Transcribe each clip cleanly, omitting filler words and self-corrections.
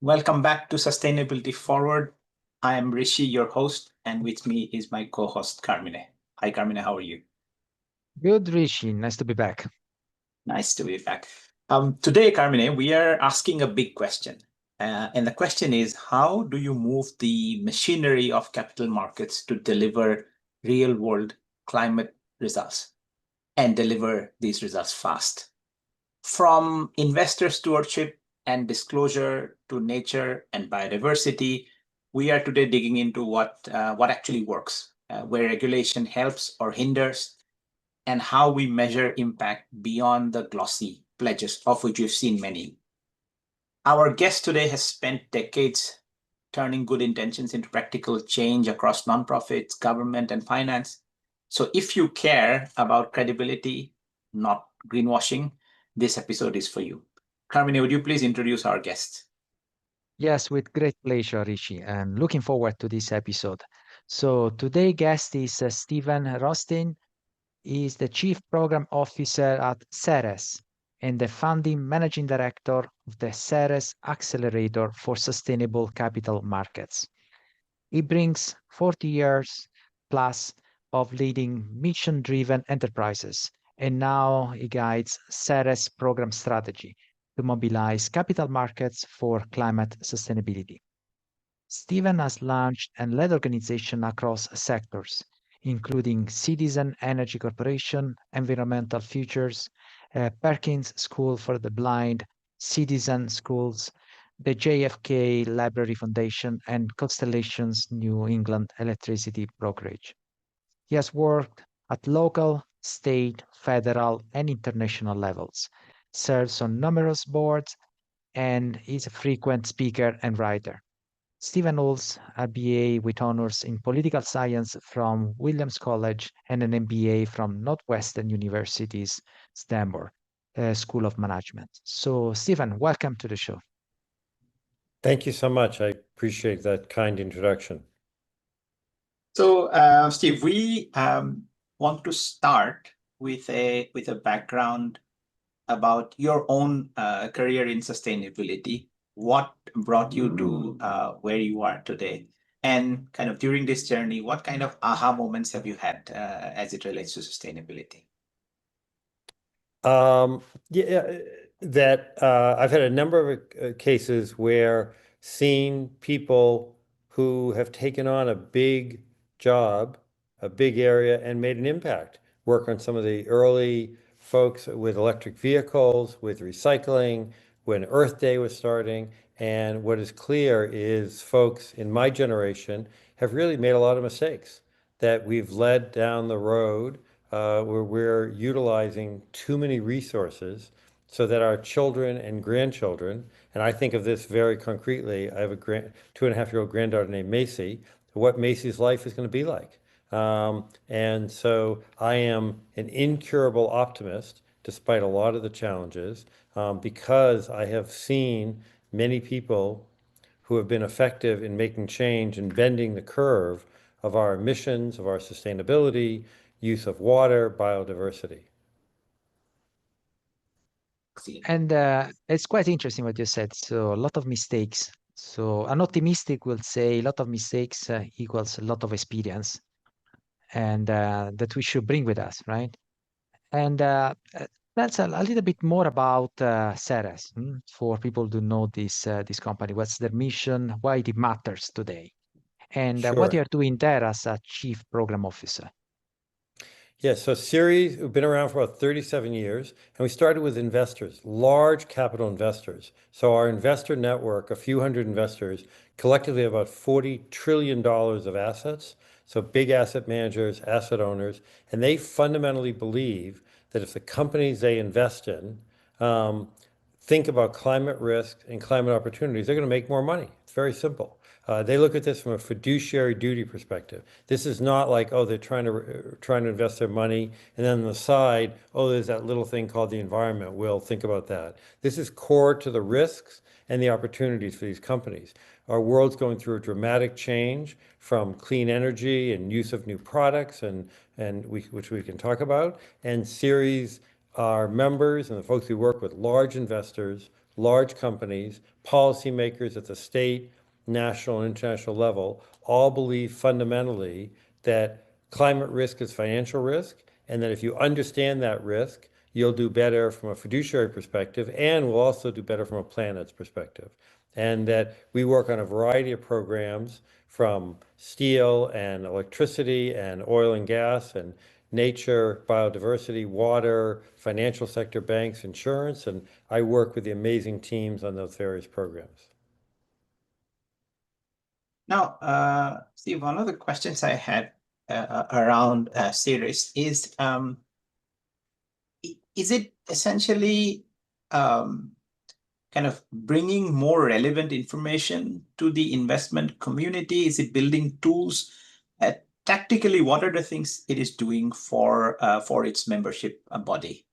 Welcome back to Sustainability Forward. I am Wrishi, your host, and with me is my co-host, Carmine. Hi, Carmine, how are you? Good, Wrishi. Nice to be back. Nice to be back. Today, Carmine, we are asking a big question. And the question is, how do you move the machinery of capital markets to deliver real-world climate results and deliver these results fast? From investor stewardship and disclosure to nature and biodiversity, we are today digging into what actually works, where regulation helps or hinders, and how we measure impact beyond the glossy pledges, of which we've seen many. Our guest today has spent decades turning good intentions into practical change across nonprofits, government, and finance. So if you care about credibility, not greenwashing, this episode is for you. Carmine, would you please introduce our guest? Yes, with great pleasure, Rishi, and looking forward to this episode. So today's guest is Steven Rothstein. He is the Chief Program Officer at Ceres and the founding Managing Director of the Ceres Accelerator for Sustainable Capital Markets. He brings 40 years plus of leading mission-driven enterprises, and now he guides Ceres program strategy to mobilize capital markets for climate sustainability. Steven has launched and led organizations across sectors, including Citizen Energy Corporation, Environmental Futures, Perkins School for the Blind, Citizen Schools, the JFK Library Foundation, and Constellation's New England Electricity Brokerage. He has worked at local, state, federal, and international levels, serves on numerous boards, and is a frequent speaker and writer. Steven holds a BA with honors in political science from Williams College and an MBA from Northwestern University's Stanford School of Management. So, Steven, welcome to the show. Thank you so much. I appreciate that kind introduction. So, Steve, we want to start with a background about your own career in sustainability. What brought you to where you are today? And kind of during this journey, what kind of aha moments have you had as it relates to sustainability? I've had a number of cases where seeing people who have taken on a big job, a big area, and made an impact. Work on some of the early folks with electric vehicles, with recycling, when Earth Day was starting. And what is clear is folks in my generation have really made a lot of mistakes that we've led down the road where we're utilizing too many resources so that our children and grandchildren, and I think of this very concretely, I have a 2.5-year-old granddaughter named Macy, what Macy's life is going to be like. And so I am an incurable optimist, despite a lot of the challenges, because I have seen many people who have been effective in making change and bending the curve of our emissions, of our sustainability, use of water, biodiversity. And it's quite interesting what you said. So a lot of mistakes. So an optimistic will say a lot of mistakes equals a lot of experience, and that we should bring with us, right? And that's a little bit more about Ceres for people to know this company. What's their mission? Why it matters today, and what Sure. you're doing there as a chief program officer. Yeah, so Ceres, we've been around for about 37 years, and we started with investors, large capital investors. So our investor network, a few hundred investors, collectively about $40 trillion of assets. So big asset managers, asset owners, and they fundamentally believe that if the companies they invest in think about climate risk and climate opportunities, they're going to make more money. It's very simple. They look at this from a fiduciary duty perspective. This is not like, oh, they're trying to invest their money, and then on the side, oh, there's that little thing called the environment. We'll think about that. This is core to the risks and the opportunities for these companies. Our world's going through a dramatic change from clean energy and use of new products, which we can talk about. And Ceres, our members and the folks who work with large investors, large companies, policymakers at the state, national, and international level all believe fundamentally that climate risk is financial risk, and that if you understand that risk, you'll do better from a fiduciary perspective, and will also do better from a planet's perspective. And that we work on a variety of programs from steel and electricity and oil and gas and nature, biodiversity, water, financial sector, banks, insurance, and I work with the amazing teams on those various programs. Now, Steve, one of the questions I had around Ceres is it essentially kind of bringing more relevant information to the investment community? Is it building tools? Tactically, what are the things it is doing for its membership body?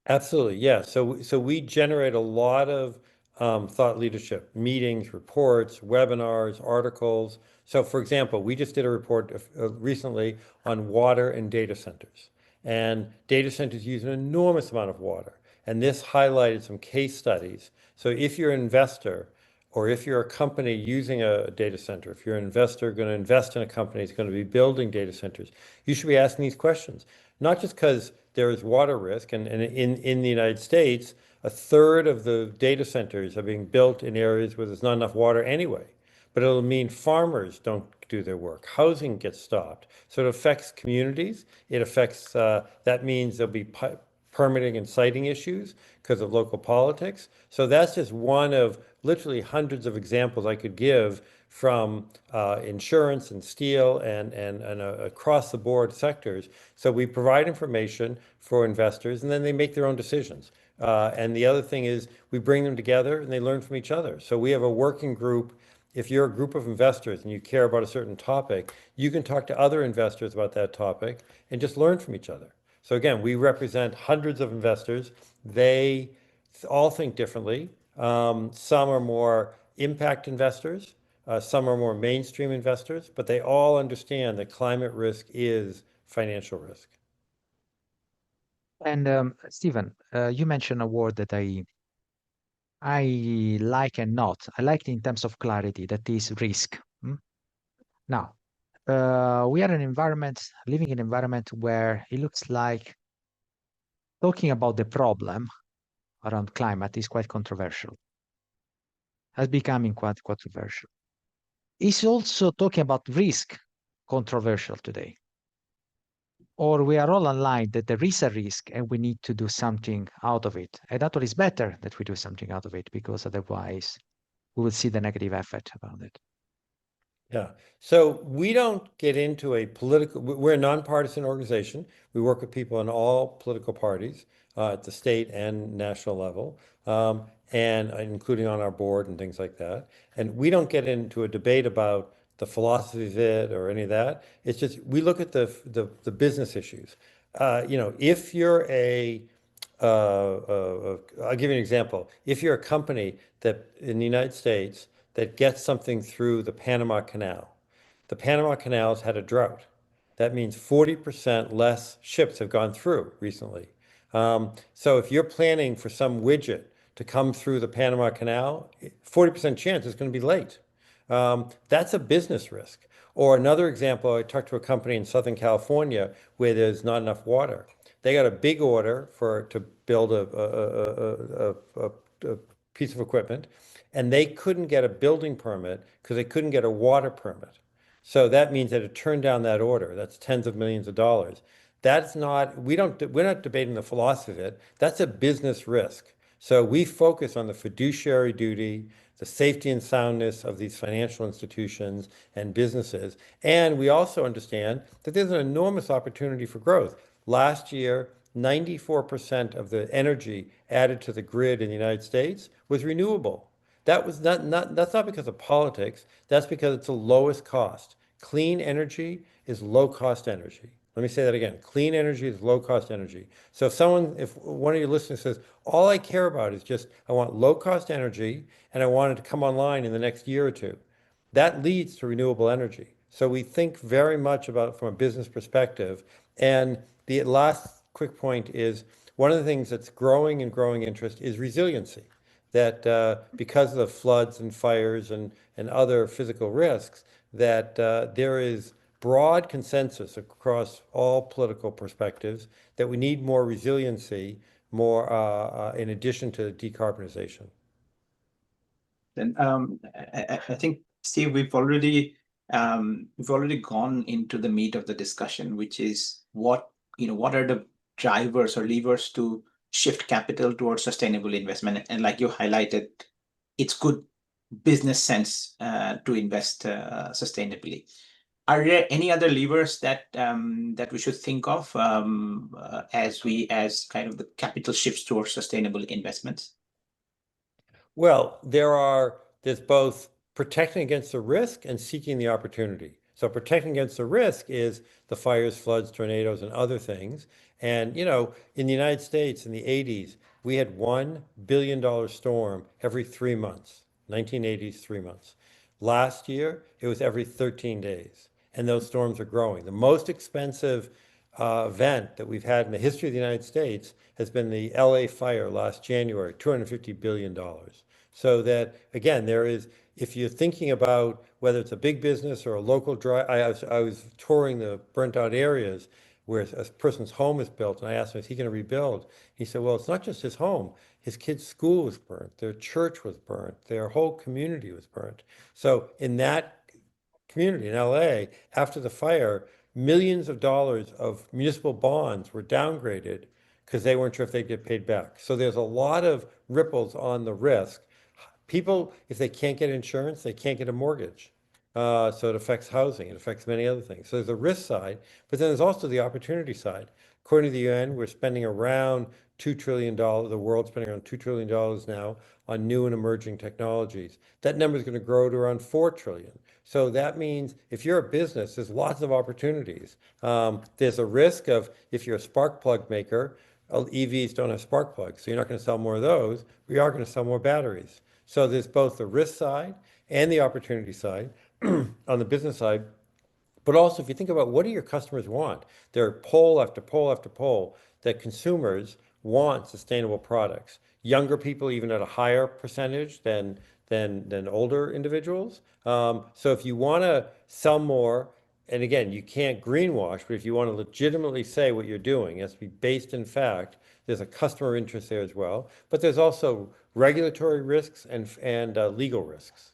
Absolutely, yeah. So we generate a lot of thought leadership, meetings, reports, webinars, articles. So for example, we just did a report recently on water and data centers. And data centers use an enormous amount of water. And this highlighted some case studies. So if you're an investor, or if you're a company using a data center, if you're an investor going to invest in a company that's going to be building data centers, you should be asking these questions. Not just because there is water risk, and in the United States, a third of the data centers are being built in areas where there's not enough water anyway. But it'll mean farmers don't do their work. Housing gets stopped. So it affects communities. It affects, that means there'll be permitting and siting issues because of local politics. So that's just one of literally hundreds of examples I could give from insurance and steel and across the board sectors. So we provide information for investors, and then they make their own decisions. And the other thing is we bring them together and they learn from each other. So we have a working group. If you're a group of investors and you care about a certain topic, you can talk to other investors about that topic and just learn from each other. So again, we represent hundreds of investors. They all think differently. Some are more impact investors, some are more mainstream investors, but they all understand that climate risk is financial risk. And Stephen, you mentioned a word that I like and not. I like it in terms of clarity, that is risk. Now, we are living in an environment where it looks like talking about the problem around climate is quite controversial, has becoming quite controversial. Is also talking about risk controversial today? Or we are all aligned that there is a risk and we need to do something out of it. And that is better that we do something out of it, because otherwise we will see the negative effect about it. Yeah. So we don't get into we're a nonpartisan organization. We work with people in all political parties at the state and national level, and including on our board and things like that. And we don't get into a debate about the philosophy of it or any of that. It's just we look at the business issues. If you're I'll give you an example. If you're a company that in the United States that gets something through the Panama Canal. The Panama Canal's had a drought. That means 40% less ships have gone through recently. So if you're planning for some widget to come through the Panama Canal, 40% chance it's going to be late. That's a business risk. Or another example, I talked to a company in Southern California where there's not enough water. They got a big order to build a piece of equipment, and they couldn't get a building permit because they couldn't get a water permit. So that means that it turned down that order. That's tens of millions of dollars. We're not debating the philosophy of it. That's a business risk. So we focus on the fiduciary duty, the safety and soundness of these financial institutions and businesses. And we also understand that there's an enormous opportunity for growth. Last year, 94% of the energy added to the grid in the United States was renewable. That's not because of politics. That's because it's the lowest cost. Clean energy is low cost energy. Let me say that again. Clean energy is low cost energy. So if one of your listeners says, all I care about is just, I want low cost energy and I want it to come online in the next year or two, that leads to renewable energy. So we think very much about it from a business perspective. And the last quick point is one of the things that's growing interest is resiliency. that because of the floods and fires and other physical risks, that there is broad consensus across all political perspectives that we need more resiliency, more in addition to decarbonization. Then I think, Steve, we've already gone into the meat of the discussion, which is what are the drivers or levers to shift capital towards sustainable investment. And like you highlighted, it's good business sense to invest sustainably. Are there any other levers that we should think of as kind of the capital shifts towards sustainable investments? Well, there's both protecting against the risk and seeking the opportunity. So protecting against the risk is the fires, floods, tornadoes, and other things. And, in the United States in the 80s, we had $1 billion storm every 3 months, 1980s, 3 months. Last year, it was every 13 days. And those storms are growing. The most expensive event that we've had in the history of the United States has been the LA fire last January, $250 billion. So that, again, if you're thinking about whether it's a big business or a local drive, I was touring the burnt out areas where a person's home is built, and I asked him, is he going to rebuild? He said, well, it's not just his home. His kid's school was burnt, their church was burnt, their whole community was burnt. So in that community in LA, after the fire, millions of dollars of municipal bonds were downgraded because they weren't sure if they'd get paid back. So there's a lot of ripples on the risk. People, if they can't get insurance, they can't get a mortgage. So it affects housing, it affects many other things. So there's the risk side, but then there's also the opportunity side. According to the UN, we're spending around $2 trillion, the world's spending around $2 trillion now on new and emerging technologies. That number is going to grow to around 4 trillion. So that means if you're a business, there's lots of opportunities. There's a risk of, if you're a spark plug maker, EVs don't have spark plugs, so you're not going to sell more of those. We are going to sell more batteries. So there's both the risk side and the opportunity side on the business side. But also, if you think about what do your customers want, there are poll after poll after poll that consumers want sustainable products. Younger people even at a higher percentage than older individuals. So if you want to sell more, and again, you can't greenwash, but if you want to legitimately say what you're doing, it has to be based in fact. There's a customer interest there as well, but there's also regulatory risks and legal risks.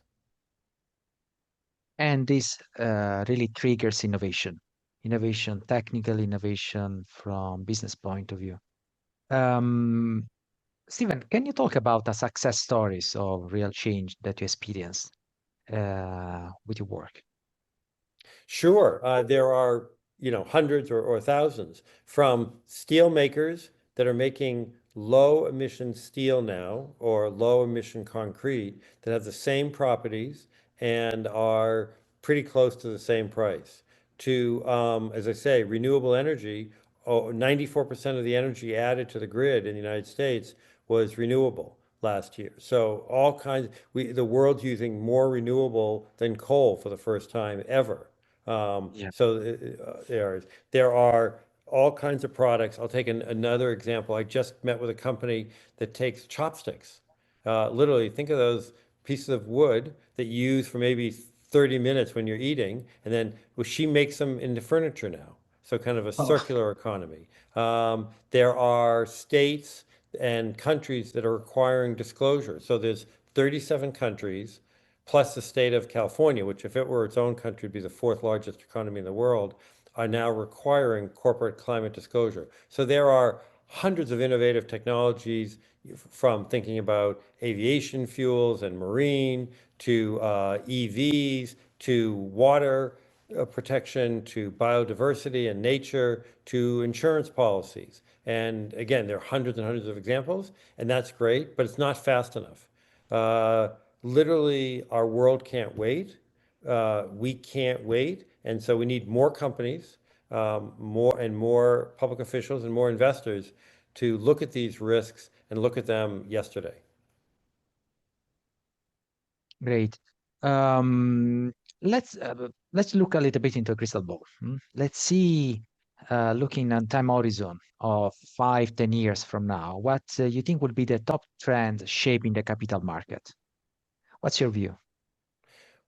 And this really triggers innovation, technical innovation from business point of view. Steven, can you talk about the success stories of real change that you experienced with your work? Sure. There are, hundreds or thousands from steel makers that are making low emission steel now, or low emission concrete, that have the same properties and are pretty close to the same price, to, as I say, renewable energy. 94% of the energy added to the grid in the United States was renewable last year. So all kinds, the world's using more renewable than coal for the first time ever. So there are all kinds of products. I'll take another example. I just met with a company that takes chopsticks. Literally, think of those pieces of wood that you use for maybe 30 minutes when you're eating, and then she makes them into furniture now. So kind of a circular economy. There are states and countries that are requiring disclosure. So there's 37 countries, plus the state of California, which if it were its own country would be the 4th largest economy in the world, are now requiring corporate climate disclosure. So there are hundreds of innovative technologies, from thinking about aviation fuels and marine, to EVs, to water protection, to biodiversity and nature, to insurance policies. And again, there are hundreds and hundreds of examples, and that's great, but it's not fast enough. Literally, our world can't wait. We can't wait. And so we need more companies, more public officials and more investors to look at these risks and look at them yesterday. Great. Let's look a little bit into a crystal ball. Let's see looking on time horizon of 5-10 years from now, what you think will be the top trend shaping the capital market? What's your view?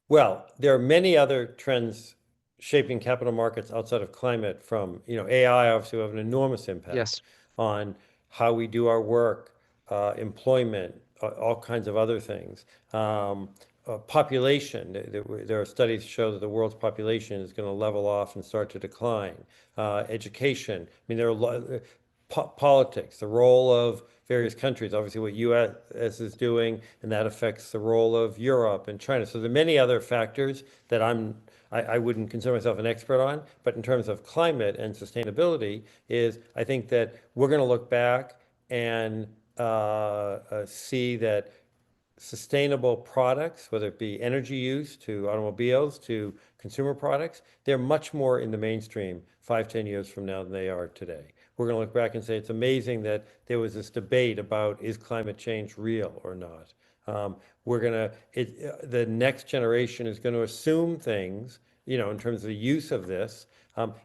Well, there are many other trends shaping capital markets outside of climate from, AI obviously will have an enormous impact Yes. on how we do our work, employment, all kinds of other things. Population, there are studies that show that the world's population is going to level off and start to decline. Education, I mean, there are politics, the role of various countries, obviously what U.S. is doing, and that affects the role of Europe and China. So there are many other factors that I wouldn't consider myself an expert on, but in terms of climate and sustainability I think that we're going to look back and see that sustainable products, whether it be energy use to automobiles to consumer products, they're much more in the mainstream 5-10 years from now than they are today. We're going to look back and say it's amazing that there was this debate about is climate change real or not. The next generation is going to assume things, in terms of the use of this.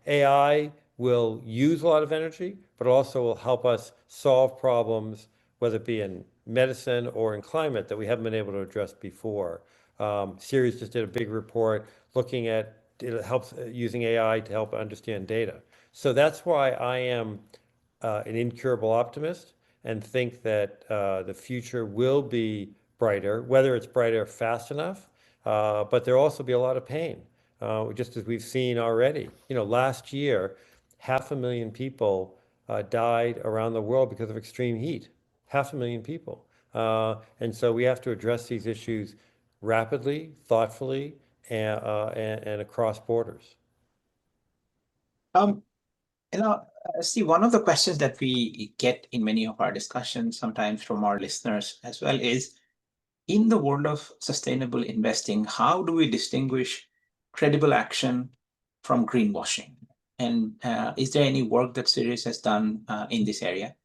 AI will use a lot of energy, but also will help us solve problems, whether it be in medicine or in climate, that we haven't been able to address before. Ceres just did a big report looking at it helps using AI to help understand data. So that's why I am an incurable optimist and think that the future will be brighter, whether it's brighter fast enough, but there'll also be a lot of pain, just as we've seen already. Last year, 500,000 people died around the world because of extreme heat. 500,000 people. And so we have to address these issues rapidly, thoughtfully, and across borders. Steve, one of the questions that we get in many of our discussions, sometimes from our listeners as well, is in the world of sustainable investing, how do we distinguish credible action from greenwashing? And is there any work that Ceres has done in this area?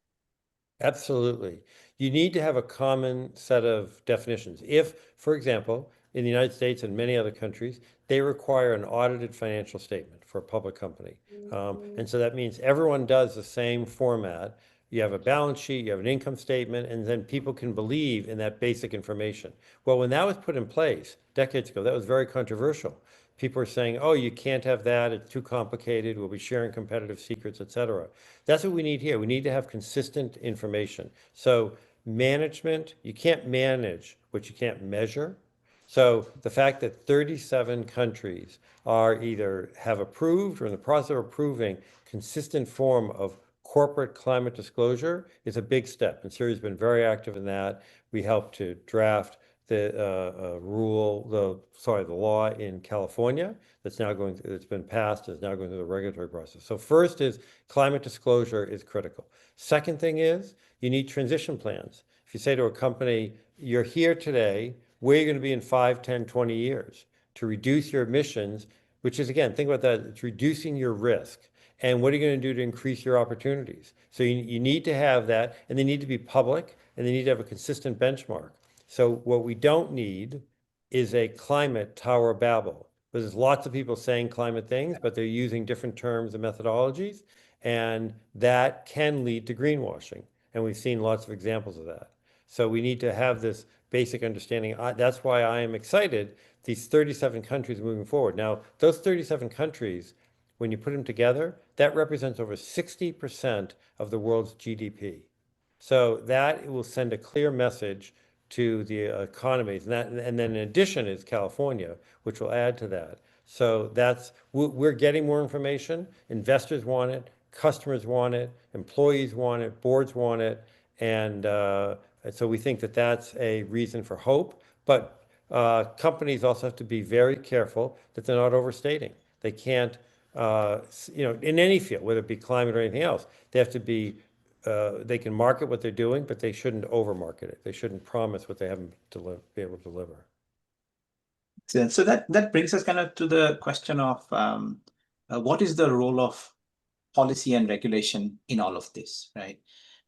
Absolutely. You need to have a common set of definitions. If, for example, in the United States and many other countries, they require an audited financial statement for a public company. And so that means everyone does the same format. You have a balance sheet, you have an income statement, and then people can believe in that basic information. Well, when that was put in place decades ago, that was very controversial. People are saying, oh, you can't have that, it's too complicated, we'll be sharing competitive secrets, etc. That's what we need here. We need to have consistent information. So management, you can't manage what you can't measure. So the fact that 37 countries are either have approved or in the process of approving consistent form of corporate climate disclosure is a big step. And Ceres has been very active in that. We helped to draft the law in California that's now going through, it's been passed, is now going through the regulatory process. So first is climate disclosure is critical. Second thing is you need transition plans. If you say to a company, you're here today, where are you going to be in 5, 10, 20 years to reduce your emissions, which is, again, think about that, it's reducing your risk. And what are you going to do to increase your opportunities? So you need to have that, and they need to be public, and they need to have a consistent benchmark. So what we don't need is a climate Tower of Babel. There's lots of people saying climate things, but they're using different terms and methodologies, and that can lead to greenwashing. And we've seen lots of examples of that. So we need to have this basic understanding. That's why I am excited, these 37 countries moving forward. Now, those 37 countries, when you put them together, that represents over 60% of the world's GDP. So that will send a clear message to the economies. And then in addition is California, which will add to that. So we're getting more information. Investors want it, customers want it, employees want it, boards want it. And so we think that that's a reason for hope. But companies also have to be very careful that they're not overstating. They can't, in any field, whether it be climate or anything else, they have to be, they can market what they're doing, but they shouldn't overmarket it. They shouldn't promise what they haven't be able to deliver. So that brings us kind of to the question of what is the role of policy and regulation in all of this, right?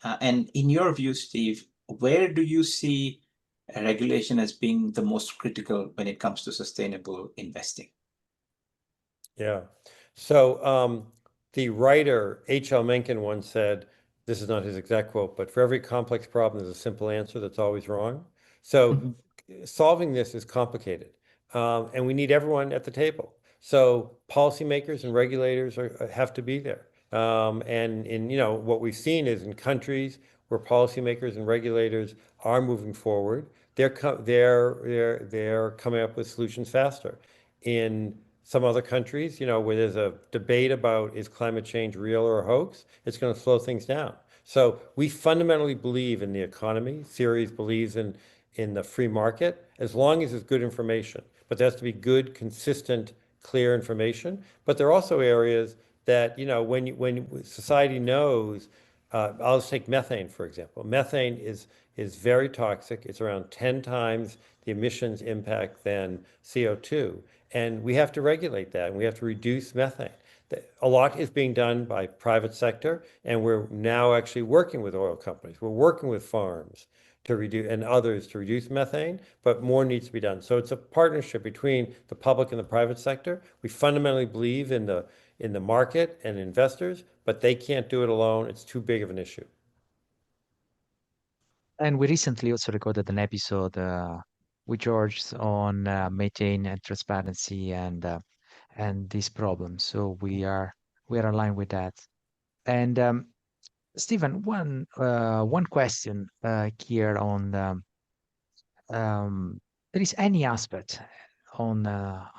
And in your view, Steve, where do you see regulation as being the most critical when it comes to sustainable investing? Yeah. So the writer H.L. Mencken once said, this is not his exact quote, but for every complex problem, there's a simple answer that's always wrong. So solving this is complicated, and we need everyone at the table. So policymakers and regulators have to be there. And in, what we've seen is in countries where policymakers and regulators are moving forward, they're coming up with solutions faster. In some other countries, where there's a debate about is climate change real or a hoax, it's going to slow things down. So we fundamentally believe in the economy. Ceres believes in the free market, as long as there's good information. But there has to be good, consistent, clear information. But there are also areas that, when society knows, I'll just take methane, for example. Methane is very toxic. It's around 10 times the emissions impact than CO2. And we have to regulate that, and we have to reduce methane. A lot is being done by private sector, and we're now actually working with oil companies. We're working with farms to reduce, and others to reduce methane, but more needs to be done. So it's a partnership between the public and the private sector. We fundamentally believe in the market and investors, but they can't do it alone. It's too big of an issue. And we recently also recorded an episode with George on methane and transparency and these problems. So we are aligned with that. And Stephen, one question here on there is any aspect on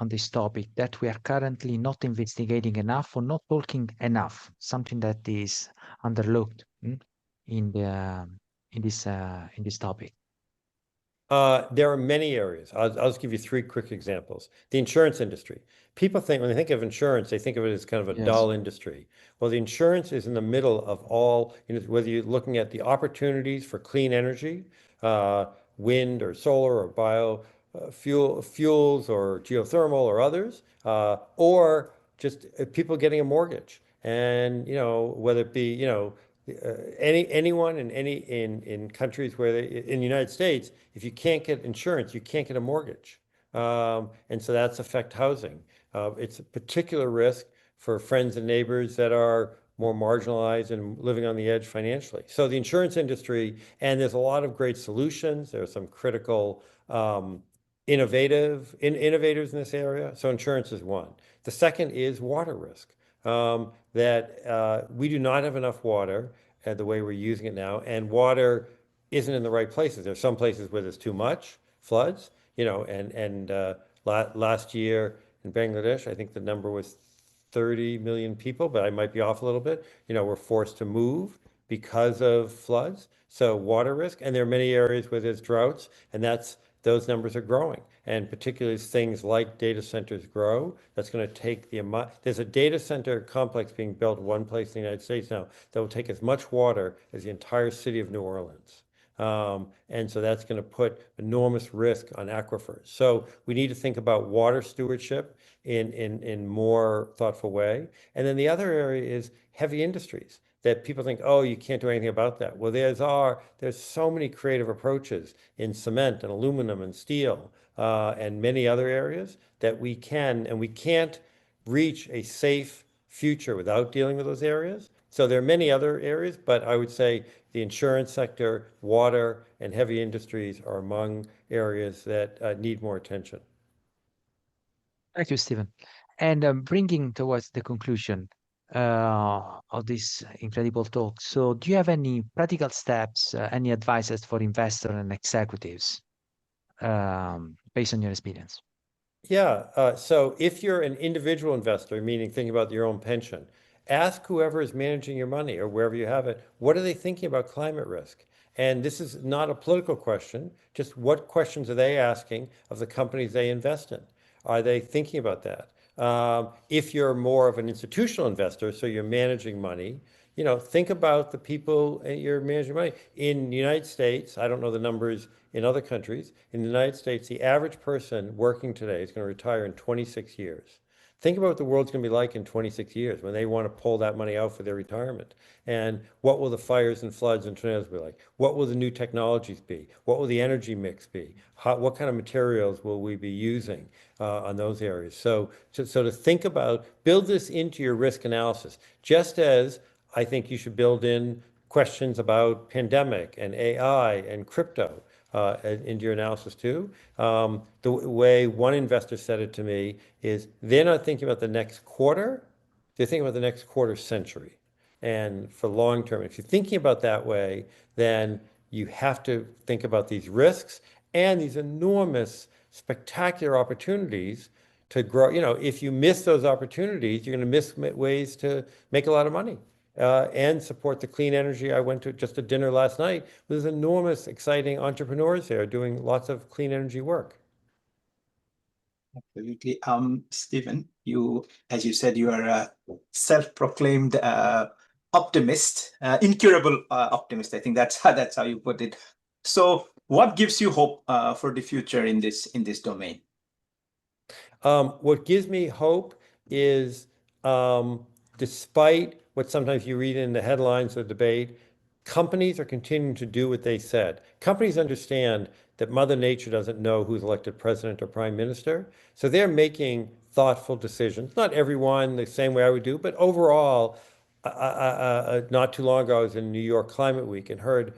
this topic that we are currently not investigating enough or not talking enough, something that is underlooked in this topic? There are many areas. I'll just give you three quick examples. The insurance industry. People think, when they think of insurance, they think of it as kind of a dull industry. Well, the insurance is in the middle of all, whether you're looking at the opportunities for clean energy, wind or solar or fuels or geothermal or others, or just people getting a mortgage. And, whether it be, anyone in countries where in the United States, if you can't get insurance, you can't get a mortgage. And so that's affect housing. It's a particular risk for friends and neighbors that are more marginalized and living on the edge financially. So the insurance industry, and there's a lot of great solutions. There are some critical innovators in this area. So insurance is one. The second is water risk. That we do not have enough water the way we're using it now, and water isn't in the right places. There's some places where there's too much floods, and last year in Bangladesh, I think the number was 30 million people, but I might be off a little bit, were forced to move because of floods. So water risk, and there are many areas where there's droughts, and those numbers are growing. And particularly as things like data centers grow, that's going to take the amount. There's a data center complex being built one place in the United States now that will take as much water as the entire city of New Orleans. And so that's going to put enormous risk on aquifers. So we need to think about water stewardship in more thoughtful way. And then the other area is heavy industries that people think, oh, you can't do anything about that. Well, there's so many creative approaches in cement and aluminum and steel and many other areas that we can, and we can't reach a safe future without dealing with those areas. So there are many other areas, but I would say the insurance sector, water, and heavy industries are among areas that need more attention. Thank you, Stephen. And bringing towards the conclusion of this incredible talk, so do you have any practical steps, any advices for investors and executives based on your experience? Yeah, so if you're an individual investor, meaning thinking about your own pension, ask whoever is managing your money or wherever you have it, what are they thinking about climate risk? And this is not a political question, just what questions are they asking of the companies they invest in? Are they thinking about that? If you're more of an institutional investor, so you're managing money, think about the people you're managing money. In the United States, I don't know the numbers in other countries. In the United States, the average person working today is going to retire in 26 years. Think about what the world's going to be like in 26 years when they want to pull that money out for their retirement. And what will the fires and floods and tornadoes be like? What will the new technologies be? What will the energy mix be? What kind of materials will we be using on those areas? So to think about, build this into your risk analysis, just as I think you should build in questions about pandemic and AI and crypto into your analysis too. The way one investor said it to me is they're not thinking about the next quarter, they're thinking about the next quarter century. And for long term, if you're thinking about that way, then you have to think about these risks and these enormous, spectacular opportunities to grow. You know, if you miss those opportunities, you're going to miss ways to make a lot of money. And support the clean energy. I went to just a dinner last night. There's enormous, exciting entrepreneurs there doing lots of clean energy work. Absolutely. Steven, as you said, you are a self-proclaimed optimist, incurable optimist. I think that's how you put it. So, what gives you hope for the future in this domain? What gives me hope is, despite what sometimes you read in the headlines of debate, companies are continuing to do what they said. Companies understand that Mother Nature doesn't know who's elected president or prime minister, so they're making thoughtful decisions. Not everyone the same way I would do, but overall, not too long ago, I was in New York Climate Week and heard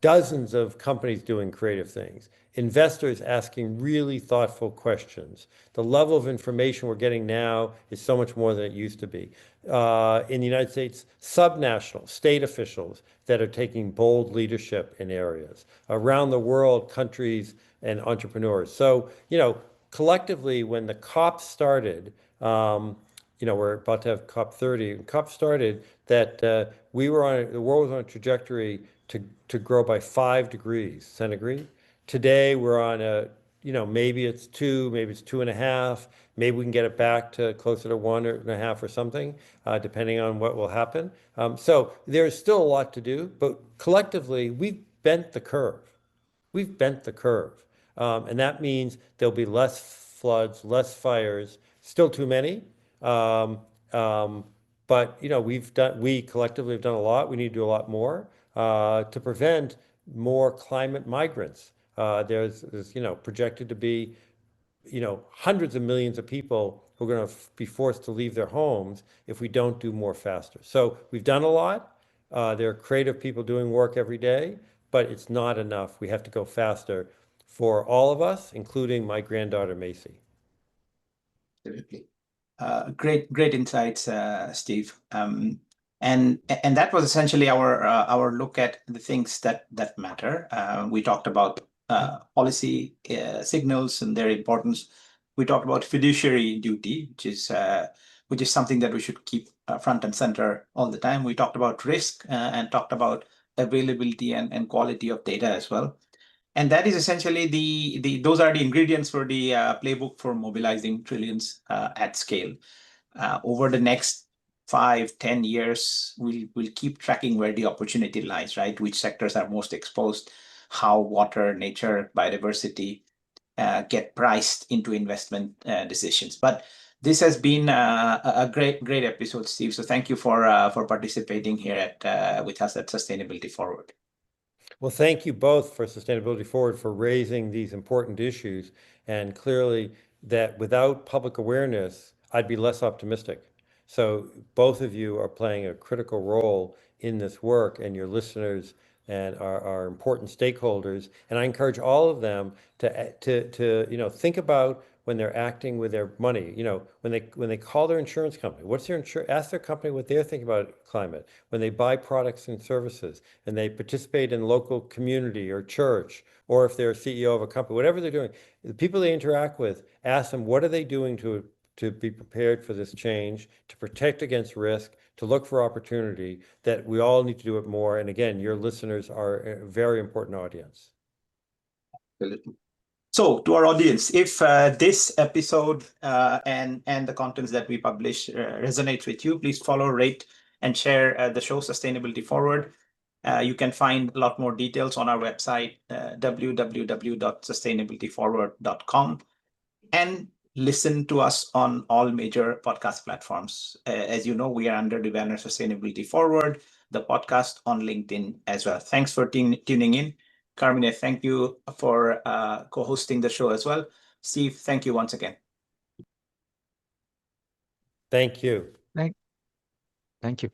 dozens of companies doing creative things, investors asking really thoughtful questions. The level of information we're getting now is so much more than it used to be. In the United States, subnational state officials that are taking bold leadership in areas. Around the world, countries and entrepreneurs. So, you know, collectively, when the COP started, you know, we're about to have COP 30. COP started that the world was on a trajectory to grow by 5 degrees centigrade. Today we're on a, you know, maybe it's 2, maybe it's 2.5, maybe we can get it back to closer to 1.5 or something, depending on what will happen. So there's still a lot to do, but collectively we've bent the curve. We've bent the curve. And that means there'll be less floods, less fires, still too many. But you know, we collectively have done a lot. We need to do a lot more to prevent more climate migrants. There's you know, projected to be, you know, hundreds of millions of people who are going to be forced to leave their homes if we don't do more faster. So we've done a lot. There are creative people doing work every day, but it's not enough. We have to go faster for all of us, including my granddaughter, Macy. Absolutely. Great insights, Steve. And that was essentially our look at the things that matter. We talked about policy signals and their importance. We talked about fiduciary duty, which is something that we should keep front and center all the time. We talked about risk and talked about availability and quality of data as well. And that is essentially those are the ingredients for the playbook for mobilizing trillions at scale. Over the next 5-10 years, we'll keep tracking where the opportunity lies, right? Which sectors are most exposed, how water, nature, biodiversity get priced into investment decisions. But this has been a great episode, Steve. So thank you for participating here with us at Sustainability Forward. Well, thank you both for Sustainability Forward for raising these important issues. And clearly that without public awareness, I'd be less optimistic. So both of you are playing a critical role in this work, and your listeners and our important stakeholders. And I encourage all of them to you know, think about when they're acting with their money, you know, when they call their insurance company, what's their ask their company what they're thinking about climate. When they buy products and services and they participate in local community or church, or if they're a CEO of a company, whatever they're doing, the people they interact with, ask them what are they doing to be prepared for this change, to protect against risk, to look for opportunity, that we all need to do it more. And again, your listeners are a very important audience. So to our audience, if this episode and the contents that we publish resonates with you, please follow, rate, and share the show Sustainability Forward. You can find a lot more details on our website, www.sustainabilityforward.com. And listen to us on all major podcast platforms. As you know, we are under the banner Sustainability Forward, the podcast on LinkedIn as well. Thanks for tuning in. Carmine, thank you for co-hosting the show as well. Steve, thank you once again. Thank you. Thank you.